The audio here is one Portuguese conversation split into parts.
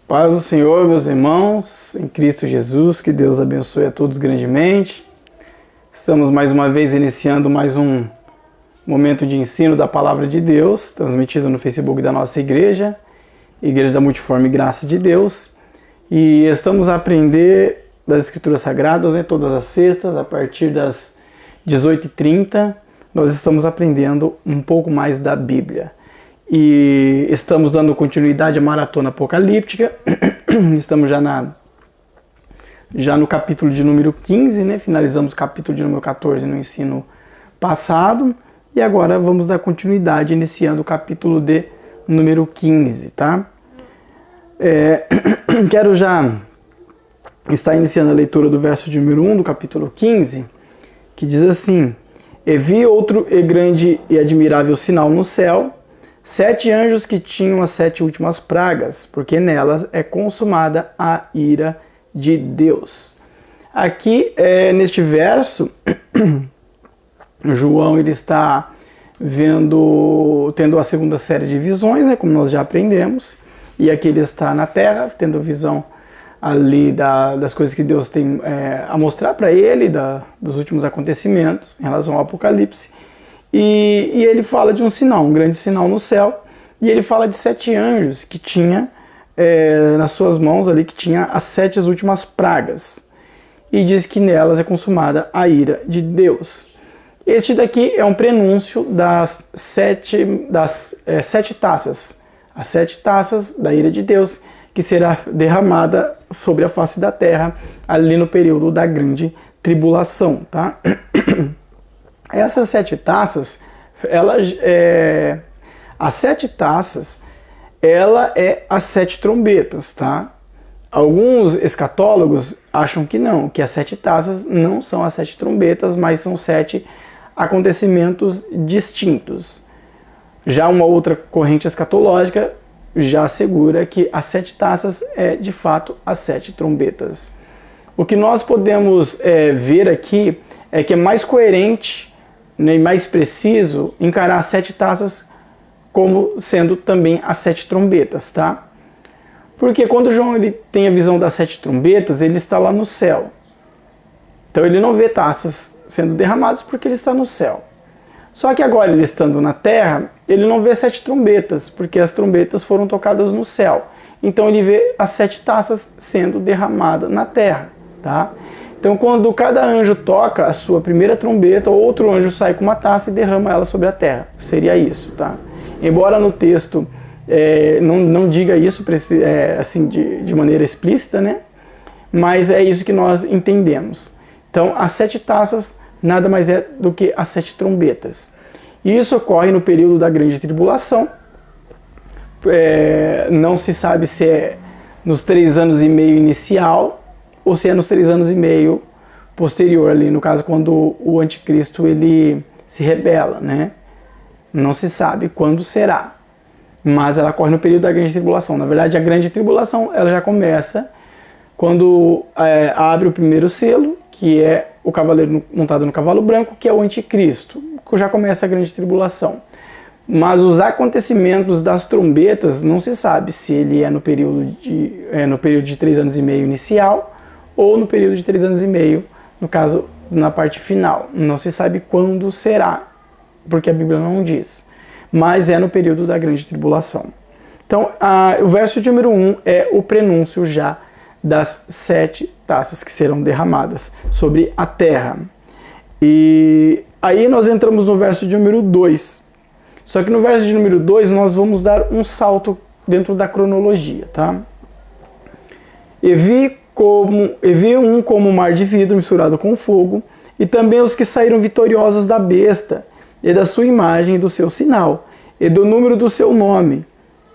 Paz do Senhor, meus irmãos, em Cristo Jesus, que Deus abençoe a todos grandemente. Estamos mais uma vez iniciando mais um momento de ensino da Palavra de Deus, transmitido no Facebook da nossa igreja, Igreja da Multiforme Graça de Deus. E estamos a aprender das Escrituras Sagradas, todas as sextas, a partir das 18h30, nós estamos aprendendo um pouco mais da Bíblia. E estamos dando continuidade à maratona apocalíptica. Estamos já no capítulo de número 15, né? Finalizamos o capítulo de número 14 no ensino passado. E agora vamos dar continuidade, iniciando o capítulo de número 15, tá? Quero já estar iniciando a leitura do verso de número 1 do capítulo 15, que diz assim: E vi outro e grande e admirável sinal no céu, 7 anjos que tinham as 7 últimas pragas, porque nelas é consumada a ira de Deus. Aqui, neste verso, João ele está tendo a segunda série de visões, né, como nós já aprendemos, e aqui ele está na terra, tendo visão ali das coisas que Deus tem a mostrar para ele, dos últimos acontecimentos em relação ao Apocalipse. E ele fala de um sinal, um grande sinal no céu, e ele fala de 7 anjos que tinha nas suas mãos ali, que tinha as 7 últimas pragas, e diz que nelas é consumada a ira de Deus. Este daqui é um prenúncio das 7 taças, as 7 taças da ira de Deus, que será derramada sobre a face da terra ali no período da grande tribulação, tá? Essas 7 taças, as 7 taças, ela é as 7 trombetas, tá? Alguns escatólogos acham que não, que as 7 taças não são as 7 trombetas, mas são 7 acontecimentos distintos. Já uma outra corrente escatológica já assegura que as 7 taças é de fato as 7 trombetas. O que nós podemos ver aqui é que é mais coerente, né, e mais preciso encarar as 7 taças como sendo também as 7 trombetas, tá? Porque quando João ele tem a visão das 7 trombetas, ele está lá no céu. Então ele não vê taças sendo derramadas porque ele está no céu. Só que agora ele estando na terra, ele não vê 7 trombetas, porque as trombetas foram tocadas no céu. Então ele vê as 7 taças sendo derramadas na terra, tá? Então quando cada anjo toca a sua primeira trombeta, outro anjo sai com uma taça e derrama ela sobre a terra. Seria isso, tá? Embora no texto não diga isso assim de maneira explícita, né? Mas é isso que nós entendemos. Então as 7 taças nada mais é do que as 7 trombetas. E isso ocorre no período da grande tribulação. Não se sabe se é nos 3 anos e meio inicial ou se é nos 3 anos e meio posterior ali, no caso quando o anticristo ele se rebela, né? Não se sabe quando será, mas ela ocorre no período da grande tribulação. Na verdade, a grande tribulação ela já começa quando abre o primeiro selo, que é o cavaleiro montado no cavalo branco, que é o anticristo, que já começa a grande tribulação. Mas os acontecimentos das trombetas não se sabe se ele é no período de 3 anos e meio inicial ou no período de 3 anos e meio, no caso, na parte final. Não se sabe quando será, porque a Bíblia não diz. Mas é no período da grande tribulação. Então, o verso de número 1 é o prenúncio já das 7 taças que serão derramadas sobre a terra. E aí nós entramos no verso de número 2. Só que no verso de número 2 nós vamos dar um salto dentro da cronologia, tá? E vi um como mar de vidro misturado com fogo, e também os que saíram vitoriosos da besta, e da sua imagem e do seu sinal, e do número do seu nome,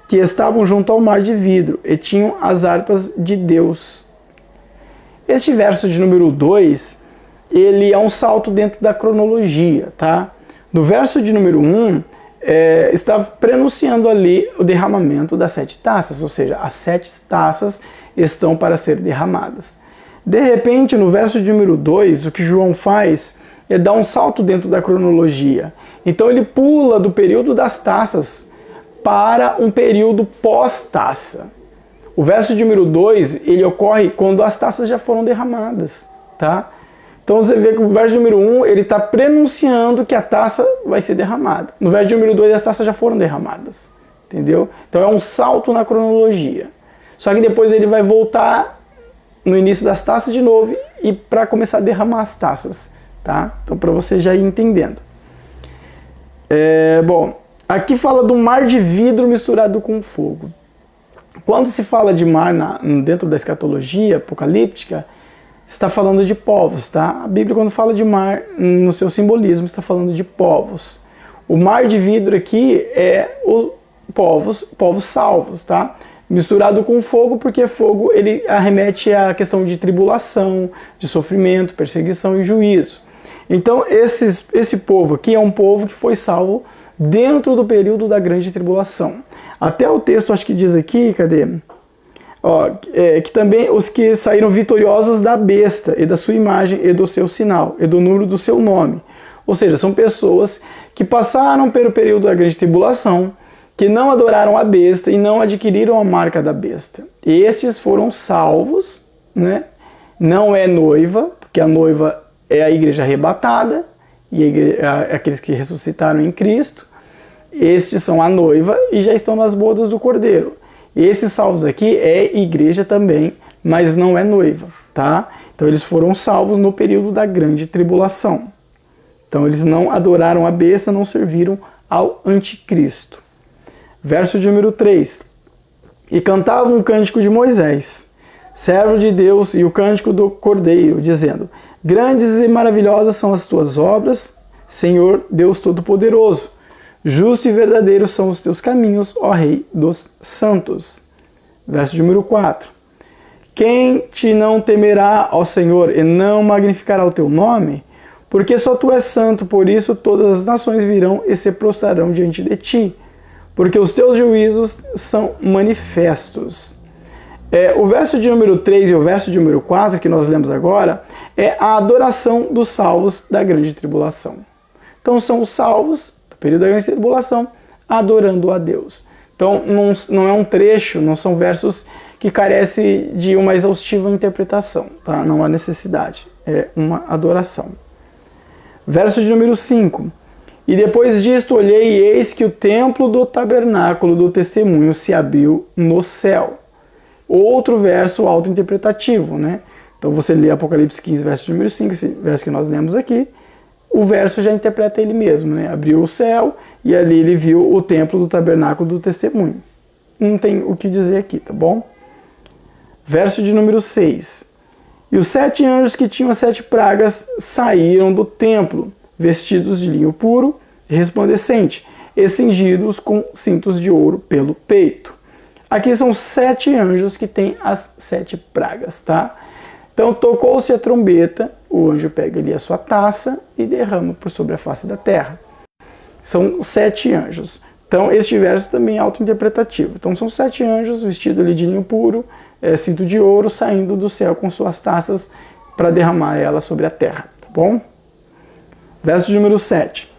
que estavam junto ao mar de vidro, e tinham as harpas de Deus. Este verso de número 2, ele é um salto dentro da cronologia, tá? No verso de número 1, está prenunciando ali o derramamento das 7 taças, ou seja, as 7 taças estão para ser derramadas. De repente, no verso de número 2, o que João faz é dar um salto dentro da cronologia. Então ele pula do período das taças para um período pós-taça. O verso de número 2, ele ocorre quando as taças já foram derramadas, tá? Então você vê que o verso de número 1, ele está prenunciando que a taça vai ser derramada. No verso de número 2, as taças já foram derramadas, entendeu? Então é um salto na cronologia. Só que depois ele vai voltar no início das taças de novo e para começar a derramar as taças, tá? Então para você já ir entendendo. Bom, aqui fala do mar de vidro misturado com fogo. Quando se fala de mar dentro da escatologia apocalíptica, está falando de povos, tá? A Bíblia, quando fala de mar, no seu simbolismo, está falando de povos. O mar de vidro aqui é o povos salvos, tá? Misturado com fogo, porque fogo ele arremete à questão de tribulação, de sofrimento, perseguição e juízo. Então esse povo aqui é um povo que foi salvo dentro do período da grande tribulação. Até o texto, acho que diz aqui, cadê? Que também os que saíram vitoriosos da besta e da sua imagem e do seu sinal e do número do seu nome. Ou seja, são pessoas que passaram pelo período da grande tribulação, que não adoraram a besta e não adquiriram a marca da besta. Estes foram salvos, né? Não é noiva, porque a noiva é a igreja arrebatada, e aqueles que ressuscitaram em Cristo. Estes são a noiva e já estão nas bodas do Cordeiro. Esses salvos aqui é igreja também, mas não é noiva, tá? Então eles foram salvos no período da grande tribulação. Então eles não adoraram a besta, não serviram ao anticristo. Verso de número 3. E cantavam um cântico de Moisés, servo de Deus, e o cântico do Cordeiro, dizendo: Grandes e maravilhosas são as tuas obras, Senhor Deus Todo-Poderoso. Justo e verdadeiro são os teus caminhos, ó Rei dos santos. Verso de número 4. Quem te não temerá, ó Senhor, e não magnificará o teu nome? Porque só tu és santo, por isso todas as nações virão e se prostrarão diante de ti. Porque os teus juízos são manifestos. O verso de número 3 e o verso de número 4, que nós lemos agora, é a adoração dos salvos da grande tribulação. Então são os salvos do período da grande tribulação adorando a Deus. Então não é um trecho, não são versos que carecem de uma exaustiva interpretação, tá? Não há necessidade, é uma adoração. Verso de número 5. E depois disto olhei e eis que o templo do tabernáculo do testemunho se abriu no céu. Outro verso auto-interpretativo, né? Então você lê Apocalipse 15, verso de número 5, esse verso que nós lemos aqui, o verso já interpreta ele mesmo, né? Abriu o céu e ali ele viu o templo do tabernáculo do testemunho. Não tem o que dizer aqui, tá bom? Verso de número 6. E os 7 anjos que tinham as 7 pragas saíram do templo, vestidos de linho puro e resplandecente, e cingidos com cintos de ouro pelo peito. Aqui são 7 anjos que têm as 7 pragas, tá? Então tocou-se a trombeta, o anjo pega ali a sua taça e derrama por sobre a face da terra. São 7 anjos. Então este verso também é auto-interpretativo. Então são 7 anjos vestidos ali de linho puro, cinto de ouro, saindo do céu com suas taças para derramar ela sobre a terra, tá bom? Verso número 7.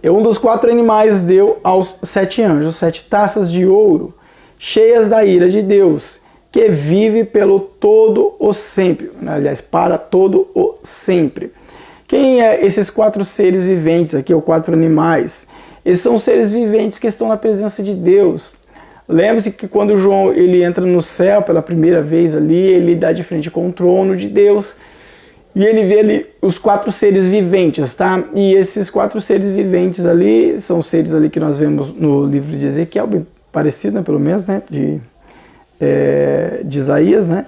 E um dos 4 animais deu aos 7 anjos 7 taças de ouro, cheias da ira de Deus, que vive pelo todo o sempre. Aliás, para todo o sempre. Quem é esses 4 seres viventes aqui, ou 4 animais? Esses são seres viventes que estão na presença de Deus. Lembre-se que quando João ele entra no céu pela primeira vez ali, ele dá de frente com o trono de Deus, e ele vê ali os 4 seres viventes, tá? E esses 4 seres viventes ali são seres ali que nós vemos no livro de Ezequiel, bem parecido, né, pelo menos, né, de Isaías, né?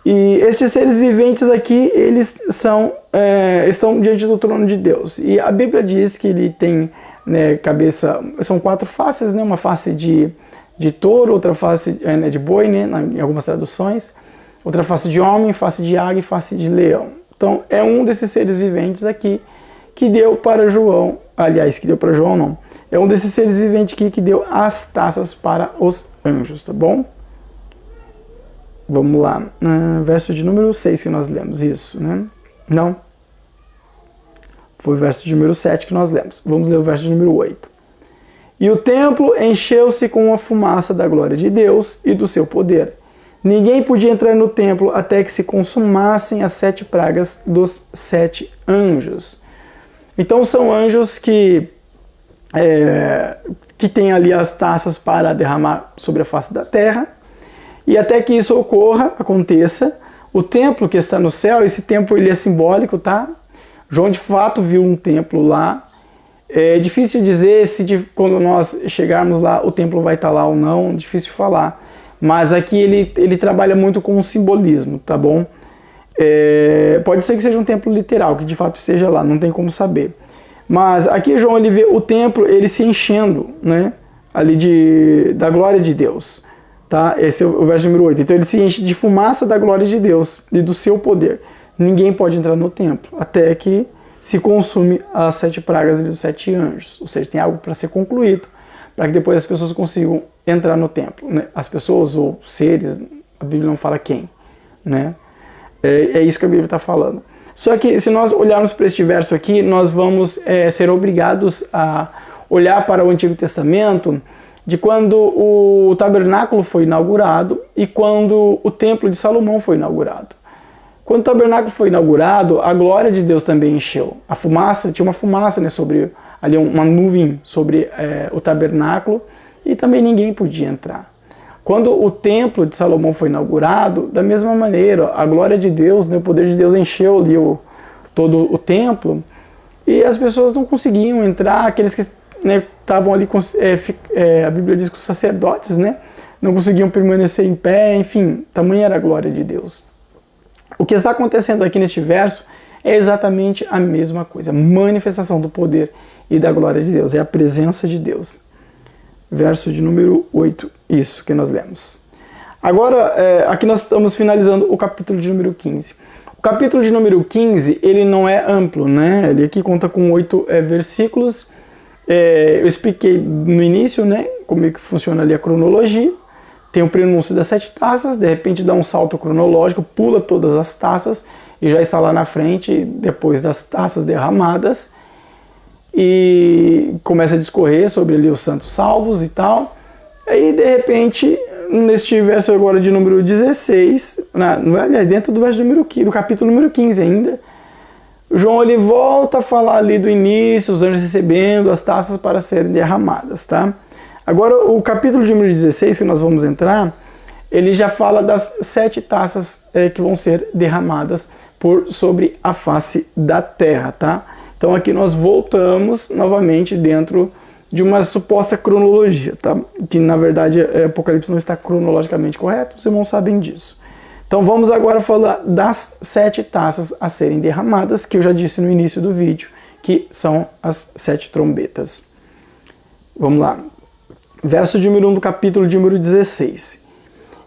E estes seres viventes aqui, eles estão diante do trono de Deus. E a Bíblia diz que ele tem, né, cabeça, são 4 faces, né? Uma face de touro, outra face de boi, né, em algumas traduções, outra face de homem, face de águia e face de leão. Então é um desses seres viventes aqui que deu para João, aliás, que deu para João não, é um desses seres viventes aqui que deu as taças para os anjos, tá bom? Vamos lá, verso de número 6 que nós lemos, isso, né? Não, foi o verso de número 7 que nós lemos. Vamos ler o verso de número 8. E o templo encheu-se com a fumaça da glória de Deus e do seu poder. Ninguém podia entrar no templo até que se consumassem as 7 pragas dos 7 anjos. Então são anjos que têm ali as taças para derramar sobre a face da terra. E até que isso ocorra, aconteça, o templo que está no céu, esse templo ele é simbólico, tá? João de fato viu um templo lá. É difícil dizer se quando nós chegarmos lá o templo vai estar lá ou não, difícil falar. Mas aqui ele trabalha muito com o simbolismo, tá bom? Pode ser que seja um templo literal, que de fato esteja lá, não tem como saber. Mas aqui João ele vê o templo ele se enchendo, né? Ali da glória de Deus. Tá? Esse é o verso número 8. Então ele se enche de fumaça da glória de Deus e do seu poder. Ninguém pode entrar no templo até que se consume as 7 pragas dos 7 anjos. Ou seja, tem algo para ser concluído, para que depois as pessoas consigam entrar no templo. Né? As pessoas ou seres, a Bíblia não fala quem. Né? É isso que a Bíblia está falando. Só que se nós olharmos para este verso aqui, nós vamos ser obrigados a olhar para o Antigo Testamento de quando o tabernáculo foi inaugurado e quando o templo de Salomão foi inaugurado. Quando o tabernáculo foi inaugurado, a glória de Deus também encheu. A fumaça, tinha uma fumaça, né, sobre ali uma nuvem sobre o tabernáculo e também ninguém podia entrar. Quando o templo de Salomão foi inaugurado, da mesma maneira, a glória de Deus, né, o poder de Deus encheu ali todo o templo e as pessoas não conseguiam entrar, aqueles que estavam ali, a Bíblia diz que os sacerdotes, né, não conseguiam permanecer em pé, enfim, tamanha era a glória de Deus. O que está acontecendo aqui neste verso é exatamente a mesma coisa, manifestação do poder e da glória de Deus, é a presença de Deus. Verso de número 8, isso que nós lemos. Agora, aqui nós estamos finalizando o capítulo de número 15. O capítulo de número 15, ele não é amplo, né? Ele aqui conta com 8 versículos. Eu expliquei no início, né, como é que funciona ali a cronologia. Tem o prenúncio das 7 taças, de repente dá um salto cronológico, pula todas as taças e já está lá na frente, depois das taças derramadas. E começa a discorrer sobre ali os santos salvos e tal. Aí, de repente, neste verso agora de número 16, aliás, dentro do verso número 15, do capítulo número 15 ainda, João ele volta a falar ali do início, os anjos recebendo as taças para serem derramadas, tá? Agora, o capítulo de número 16, que nós vamos entrar, ele já fala das 7 taças que vão ser derramadas sobre a face da terra, tá? Então aqui nós voltamos novamente dentro de uma suposta cronologia, tá? Que na verdade Apocalipse não está cronologicamente correto, os irmãos sabem disso. Então vamos agora falar das 7 taças a serem derramadas, que eu já disse no início do vídeo, que são as 7 trombetas. Vamos lá. Verso de número 1 do capítulo de número 16.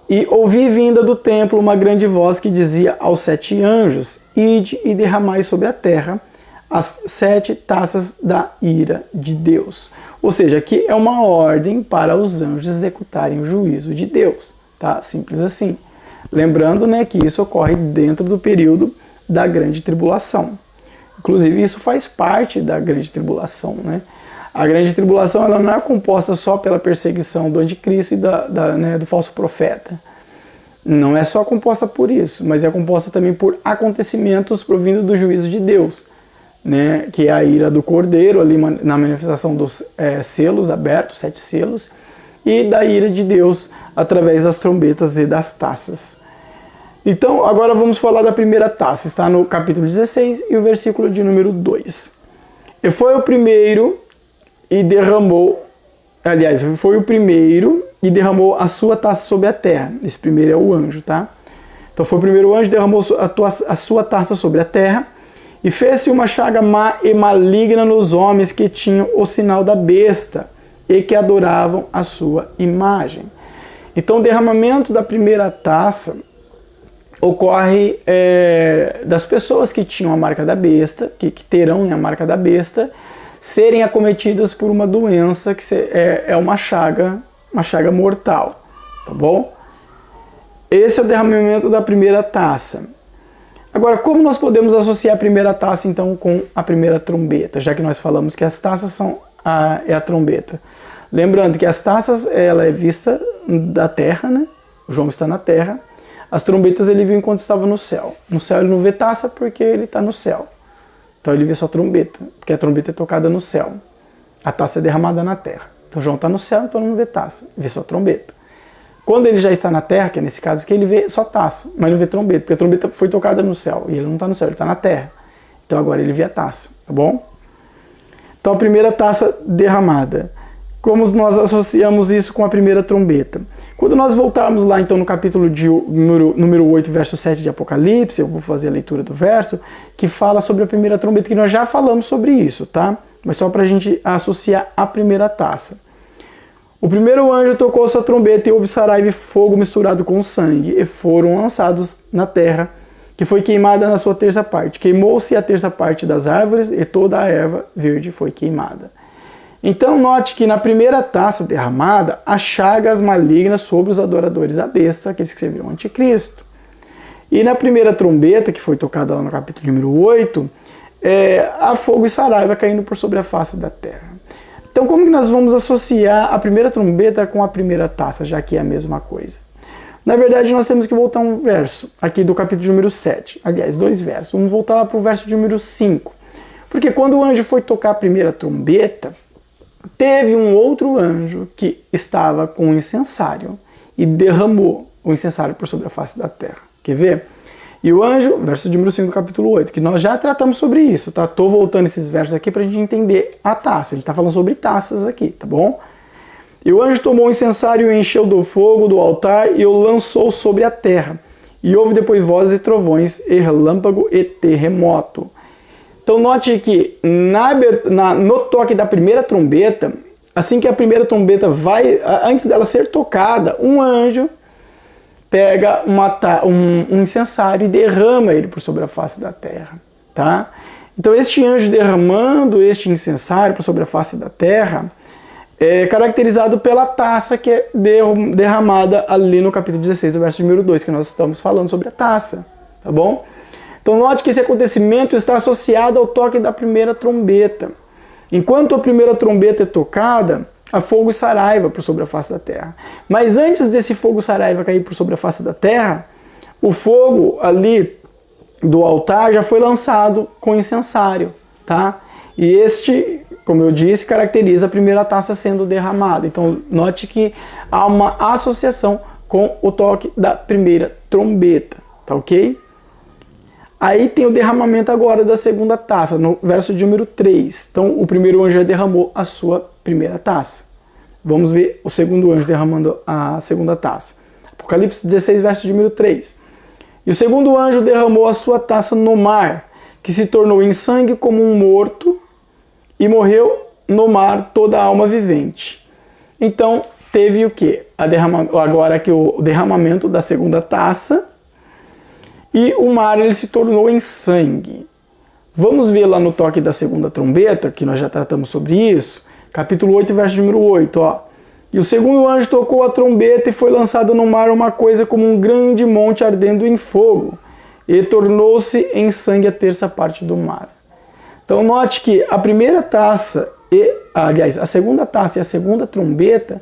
E ouvi vinda do templo uma grande voz que dizia aos 7 anjos: Ide e derramai sobre a terra as 7 taças da ira de Deus. Ou seja, aqui é uma ordem para os anjos executarem o juízo de Deus, tá? Simples assim. Lembrando, né, que isso ocorre dentro do período da grande tribulação. Inclusive, isso faz parte da grande tribulação, né? A grande tribulação ela não é composta só pela perseguição do anticristo e do falso profeta. Não é só composta por isso, mas é composta também por acontecimentos provindo do juízo de Deus, né, que é a ira do cordeiro, ali na manifestação dos selos abertos, 7 selos, e da ira de Deus através das trombetas e das taças. Então, agora vamos falar da primeira taça, está no capítulo 16 e o versículo de número 2. E foi o primeiro e derramou, foi o primeiro e derramou a sua taça sobre a terra. Esse primeiro é o anjo, tá? Então foi o primeiro anjo, derramou a sua taça sobre a terra, e fez-se uma chaga má e maligna nos homens que tinham o sinal da besta e que adoravam a sua imagem. Então o derramamento da primeira taça ocorre das pessoas que tinham a marca da besta, que terão a marca da besta, serem acometidas por uma doença que é uma chaga mortal, tá bom? Esse é o derramamento da primeira taça. Agora, como nós podemos associar a primeira taça, então, com a primeira trombeta, já que nós falamos que as taças é a trombeta? Lembrando que as taças, ela é vista da terra, né? O João está na terra. As trombetas ele viu enquanto estava no céu. No céu ele não vê taça porque ele está no céu. Então ele vê só trombeta, porque a trombeta é tocada no céu. A taça é derramada na terra. Então João está no céu, então ele não vê taça, vê só trombeta. Quando ele já está na terra, que é nesse caso aqui, ele vê só taça, mas não vê trombeta, porque a trombeta foi tocada no céu, e ele não está no céu, ele está na terra. Então agora ele vê a taça, tá bom? Então a primeira taça derramada. Como nós associamos isso com a primeira trombeta? Quando nós voltarmos lá então no capítulo de número 8, verso 7 de Apocalipse, eu vou fazer a leitura do verso, que fala sobre a primeira trombeta, que nós já falamos sobre isso, tá? Mas só para a gente associar a primeira taça. O primeiro anjo tocou sua trombeta e houve saraiva e fogo misturado com sangue, e foram lançados na terra, que foi queimada na sua terça parte. Queimou-se a terça parte das árvores e toda a erva verde foi queimada. Então note que na primeira taça derramada, há chagas malignas sobre os adoradores da besta, aqueles que serviram o anticristo. E na primeira trombeta, que foi tocada lá no capítulo número 8, há fogo e saraiva caindo por sobre a face da terra. Então como que nós vamos associar a primeira trombeta com a primeira taça, já que é a mesma coisa? Na verdade, nós temos que voltar um verso, aqui do capítulo número 7. Aliás, 2 versos. Vamos voltar lá para o verso número 5. Porque quando o anjo foi tocar a primeira trombeta, teve um outro anjo que estava com o incensário e derramou o incensário por sobre a face da terra. Quer ver? E o anjo, verso número 5 do capítulo 8, que nós já tratamos sobre isso, tá? Estou voltando esses versos aqui para a gente entender a taça. Ele está falando sobre taças aqui, tá bom? E o anjo tomou o incensário e encheu do fogo do altar e o lançou sobre a terra. E houve depois vozes e trovões, e relâmpago e terremoto. Então note que no toque da primeira trombeta, assim que a primeira trombeta vai, antes dela ser tocada, um anjo pega um incensário e derrama ele por sobre a face da terra. Tá? Então este anjo derramando este incensário por sobre a face da terra é caracterizado pela taça que é derramada ali no capítulo 16, do verso número 2, que nós estamos falando sobre a taça. Tá bom? Então note que esse acontecimento está associado ao toque da primeira trombeta. Enquanto a primeira trombeta é tocada, há fogo e saraiva por sobre a face da terra. Mas antes desse fogo e saraiva cair por sobre a face da terra, o fogo ali do altar já foi lançado com incensário, tá? E este, como eu disse, caracteriza a primeira taça sendo derramada. Então note que há uma associação com o toque da primeira trombeta, tá ok? Aí tem o derramamento agora da segunda taça, no verso de número 3. Então o primeiro anjo já derramou a sua primeira taça. Vamos ver o segundo anjo derramando a segunda taça. Apocalipse 16, verso de número 3. E o segundo anjo derramou a sua taça no mar, que se tornou em sangue como um morto, e morreu no mar toda a alma vivente. Então teve o quê? Agora aqui o derramamento da segunda taça, e o mar ele se tornou em sangue. Vamos ver lá no toque da segunda trombeta, que nós já tratamos sobre isso, capítulo 8, verso número 8, ó. E o segundo anjo tocou a trombeta e foi lançado no mar uma coisa como um grande monte ardendo em fogo, e tornou-se em sangue a terça parte do mar. Então note que a primeira taça, a segunda taça e a segunda trombeta,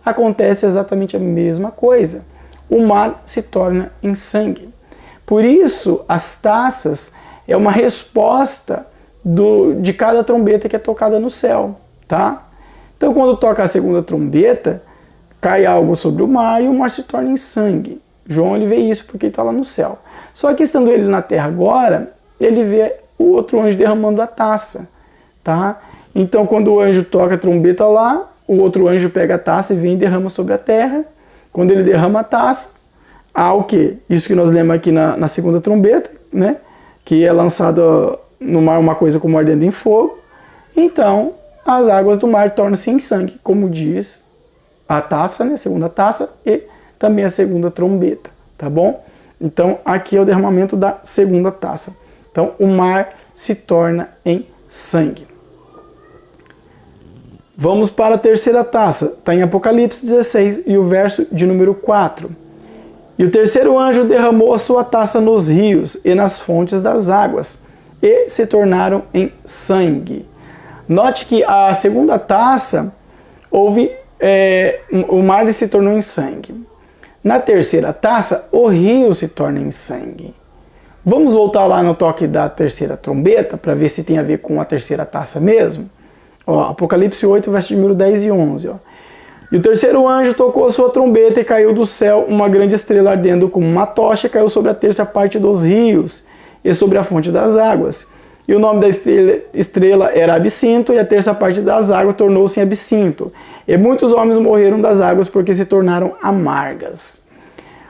acontece exatamente a mesma coisa. O mar se torna em sangue. Por isso, as taças é uma resposta de cada trombeta que é tocada no céu, tá? Então, quando toca a segunda trombeta, cai algo sobre o mar e o mar se torna em sangue. João ele vê isso porque ele está lá no céu. Só que estando ele na terra agora, ele vê o outro anjo derramando a taça, tá? Então, quando o anjo toca a trombeta lá, o outro anjo pega a taça e vem e derrama sobre a terra. Quando ele derrama a taça, há o quê? Isso que nós lemos aqui na segunda trombeta, né? Que é lançado no mar uma coisa como ardendo em fogo. Então, as águas do mar tornam-se em sangue, como diz a taça, né? A segunda taça e também a segunda trombeta, tá bom? Então, aqui é o derramamento da segunda taça. Então, o mar se torna em sangue. Vamos para a terceira taça. Está em Apocalipse 16 e o verso de número 4. E o terceiro anjo derramou a sua taça nos rios e nas fontes das águas, e se tornaram em sangue. Note que a segunda taça, o mar se tornou em sangue. Na terceira taça, o rio se torna em sangue. Vamos voltar lá no toque da terceira trombeta, para ver se tem a ver com a terceira taça mesmo. Ó, Apocalipse 8, verso de número 10 e 11. Ó. E o terceiro anjo tocou a sua trombeta e caiu do céu uma grande estrela ardendo como uma tocha, caiu sobre a terça parte dos rios e sobre a fonte das águas. E o nome da estrela era Absinto, e a terça parte das águas tornou-se em absinto. E muitos homens morreram das águas porque se tornaram amargas.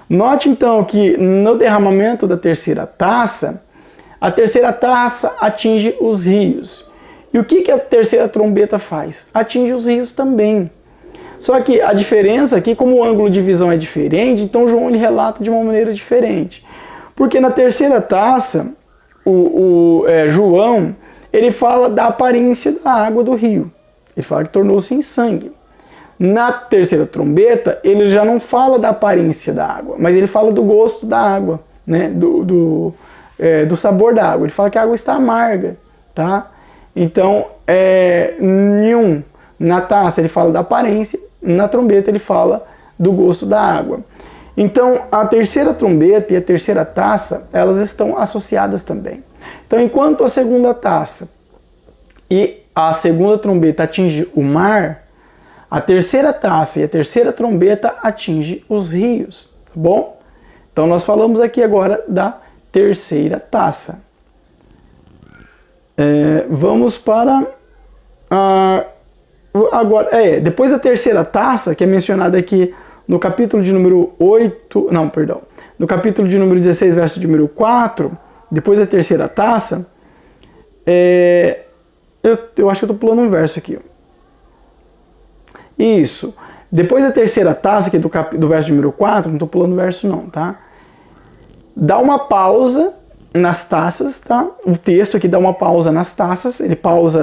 Note então que no derramamento da terceira taça, a terceira taça atinge os rios. E o que a terceira trombeta faz? Atinge os rios também. Só que a diferença aqui, como o ângulo de visão é diferente, então João ele relata de uma maneira diferente. Porque na terceira taça, João, ele fala da aparência da água do rio. Ele fala que tornou-se em sangue. Na terceira trombeta, ele já não fala da aparência da água, mas ele fala do gosto da água, né? do sabor da água. Ele fala que a água está amarga, tá? Então, na taça ele fala da aparência, na trombeta ele fala do gosto da água. Então, a terceira trombeta e a terceira taça, elas estão associadas também. Então, enquanto a segunda taça e a segunda trombeta atinge o mar, a terceira taça e a terceira trombeta atinge os rios, tá bom? Então, nós falamos aqui agora da terceira taça. Vamos para agora, depois da terceira taça, que é mencionada aqui no capítulo de número 8, não, perdão, no capítulo de número 16, verso de número 4, depois da terceira taça, eu acho que eu estou pulando um verso aqui. Isso. Depois da terceira taça, que é do verso de número 4, não estou pulando o verso não, tá? Dá uma pausa nas taças, tá? O texto aqui dá uma pausa nas taças,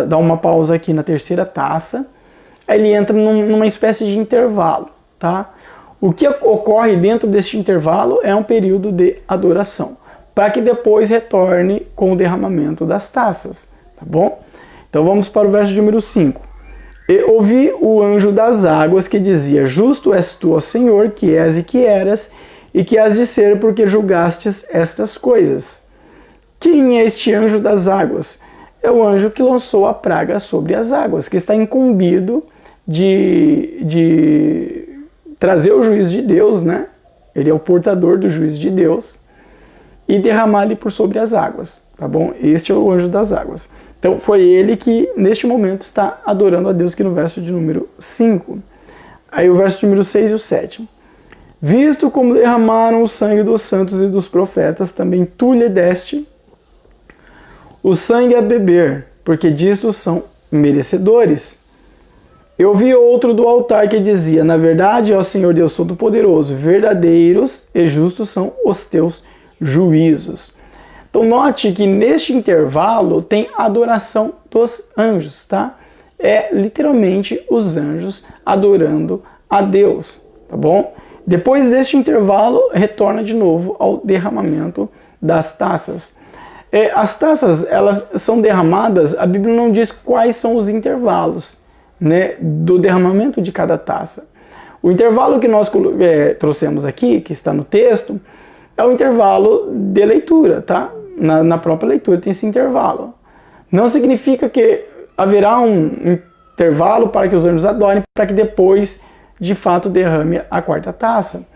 dá uma pausa aqui na terceira taça, aí ele entra numa espécie de intervalo, tá? O que ocorre dentro deste intervalo é um período de adoração, para que depois retorne com o derramamento das taças, tá bom? Então vamos para o verso de número 5. E ouvi o anjo das águas que dizia: Justo és tu, ó Senhor, que és e que eras, e que has de ser, porque julgastes estas coisas. Quem é este anjo das águas? É o anjo que lançou a praga sobre as águas, que está incumbido de trazer o juízo de Deus, né? Ele é o portador do juízo de Deus, e derramar-lhe por sobre as águas, tá bom? Este é o anjo das águas. Então foi ele que neste momento está adorando a Deus, aqui no verso de número 5. Aí o verso de número 6 e o 7. Visto como derramaram o sangue dos santos e dos profetas, também tu lhe deste o sangue a beber, porque disto são merecedores. Eu vi outro do altar que dizia: Na verdade, ó Senhor Deus Todo-Poderoso, verdadeiros e justos são os teus juízos. Então note que neste intervalo tem a adoração dos anjos, tá? É literalmente os anjos adorando a Deus, tá bom? Depois deste intervalo, retorna de novo ao derramamento das taças. As taças, elas são derramadas, a Bíblia não diz quais são os intervalos, né, do derramamento de cada taça. O intervalo que nós trouxemos aqui, que está no texto, é o intervalo de leitura, tá? Na própria leitura tem esse intervalo. Não significa que haverá um intervalo para que os anjos adorem, para que depois, de fato, derrame a quarta taça.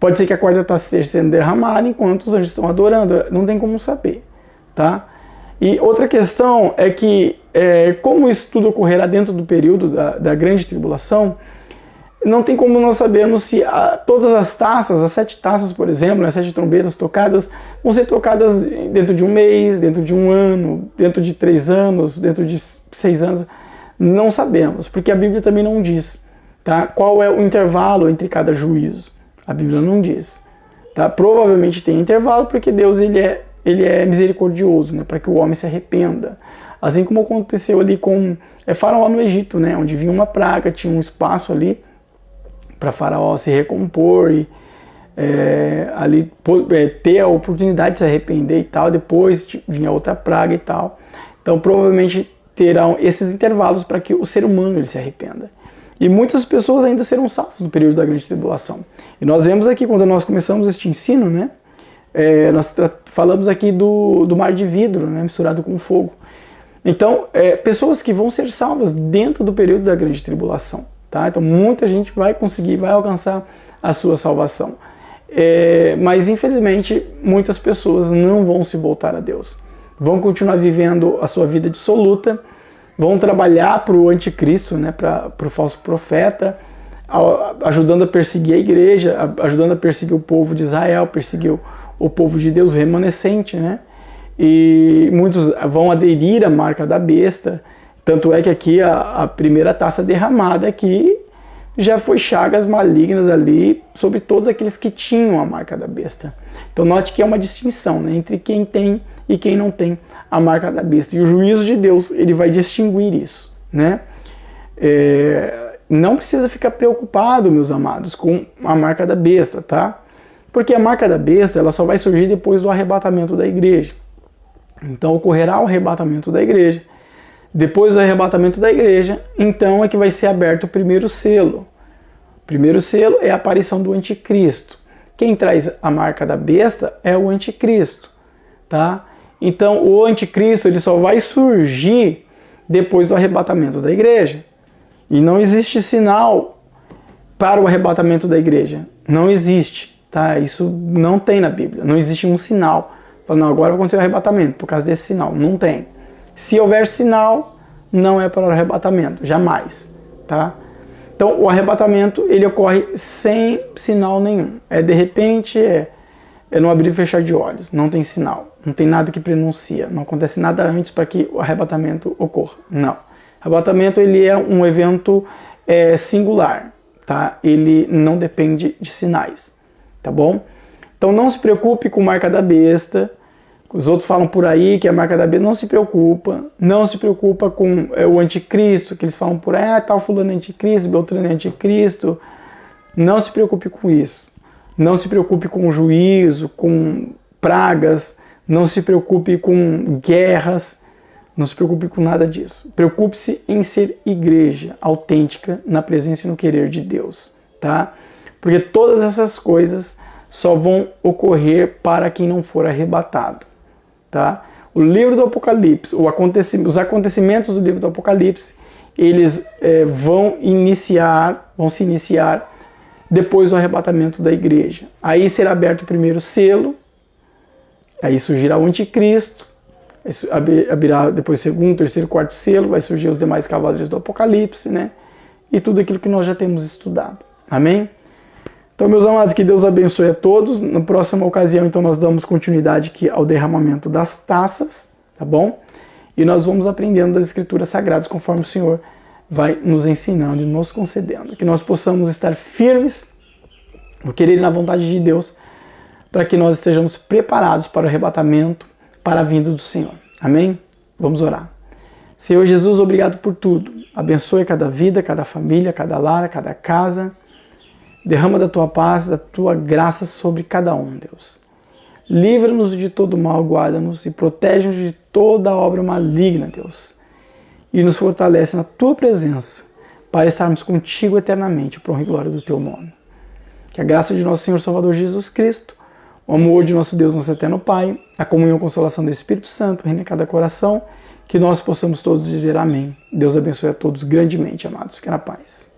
Pode ser que a quarta taça esteja sendo derramada enquanto os anjos estão adorando, não tem como saber, tá? E outra questão é que, como isso tudo ocorrerá dentro do período da grande tribulação, não tem como nós sabermos se todas as taças, as 7 taças, por exemplo, as 7 trombetas tocadas, vão ser tocadas dentro de um mês, dentro de um ano, dentro de 3 anos, dentro de 6 anos. Não sabemos, porque a Bíblia também não diz, tá? Qual é o intervalo entre cada juízo. A Bíblia não diz. Tá? Provavelmente tem intervalo, porque Deus ele é misericordioso, né? Para que o homem se arrependa. Assim como aconteceu ali com Faraó no Egito, né? Onde vinha uma praga, tinha um espaço ali para Faraó se recompor e ali ter a oportunidade de se arrepender e tal. Depois vinha outra praga e tal. Então provavelmente terão esses intervalos para que o ser humano ele se arrependa. E muitas pessoas ainda serão salvas no período da grande tribulação. E nós vemos aqui, quando nós começamos este ensino, né, nós falamos aqui do mar de vidro, né, misturado com fogo. Então, pessoas que vão ser salvas dentro do período da grande tribulação. Tá? Então, muita gente vai conseguir, vai alcançar a sua salvação. Mas, infelizmente, muitas pessoas não vão se voltar a Deus. Vão continuar vivendo a sua vida dissoluta, vão trabalhar para o anticristo, né, para o falso profeta, ajudando a perseguir a igreja, ajudando a perseguir o povo de Israel, perseguir o povo de Deus remanescente, né? E muitos vão aderir à marca da besta, tanto é que aqui a primeira taça derramada aqui já foi chagas malignas ali sobre todos aqueles que tinham a marca da besta. Então note que é uma distinção, né, entre quem tem e quem não tem a marca da besta. E o juízo de Deus, ele vai distinguir isso, né? Não precisa ficar preocupado, meus amados, com a marca da besta, tá? Porque a marca da besta, ela só vai surgir depois do arrebatamento da igreja. Então ocorrerá o arrebatamento da igreja. Depois do arrebatamento da igreja, então é que vai ser aberto o primeiro selo. O primeiro selo é a aparição do anticristo. Quem traz a marca da besta é o anticristo, tá? Então o anticristo, ele só vai surgir depois do arrebatamento da igreja. E não existe sinal para o arrebatamento da igreja. Não existe, tá? Isso não tem na Bíblia. Não existe um sinal. Não, agora vai acontecer o arrebatamento por causa desse sinal. Não tem. Se houver sinal, não é para o arrebatamento. Jamais, tá? Então o arrebatamento, ele ocorre sem sinal nenhum. De repente, é no abrir e fechar de olhos. Não tem sinal. Não tem nada que prenuncia. Não acontece nada antes para que o arrebatamento ocorra. Não. O arrebatamento, ele é um evento singular, tá? Ele não depende de sinais, tá bom? Então não se preocupe com marca da besta. Os outros falam por aí que a marca da besta. Não se preocupa. Não se preocupa com o anticristo, que eles falam por aí, tal fulano é anticristo, Beltrano é anticristo. Não se preocupe com isso. Não se preocupe com juízo, com pragas. Não se preocupe com guerras. Não se preocupe com nada disso. Preocupe-se em ser igreja autêntica na presença e no querer de Deus, tá? Porque todas essas coisas só vão ocorrer para quem não for arrebatado, tá? O livro do Apocalipse, os acontecimentos do livro do Apocalipse, eles vão se iniciar depois do arrebatamento da igreja. Aí será aberto o primeiro selo, aí surgirá o anticristo, abrirá depois o segundo, terceiro, quarto selo, vai surgir os demais cavaleiros do Apocalipse, né? E tudo aquilo que nós já temos estudado. Amém? Então, meus amados, que Deus abençoe a todos. Na próxima ocasião, então, nós damos continuidade aqui ao derramamento das taças, tá bom? E nós vamos aprendendo das Escrituras Sagradas, conforme o Senhor vai nos ensinando e nos concedendo. Que nós possamos estar firmes no querer e na vontade de Deus, para que nós estejamos preparados para o arrebatamento, para a vinda do Senhor. Amém? Vamos orar. Senhor Jesus, obrigado por tudo. Abençoe cada vida, cada família, cada lar, cada casa. Derrama da tua paz, da tua graça sobre cada um, Deus. Livra-nos de todo mal, guarda-nos e protege-nos de toda obra maligna, Deus. E nos fortalece na tua presença para estarmos contigo eternamente, por honra e glória do teu nome. Que a graça de nosso Senhor Salvador Jesus Cristo, o amor de nosso Deus, nosso eterno Pai, a comunhão e consolação do Espírito Santo reine em cada coração, que nós possamos todos dizer amém. Deus abençoe a todos grandemente, amados. Fiquem na paz.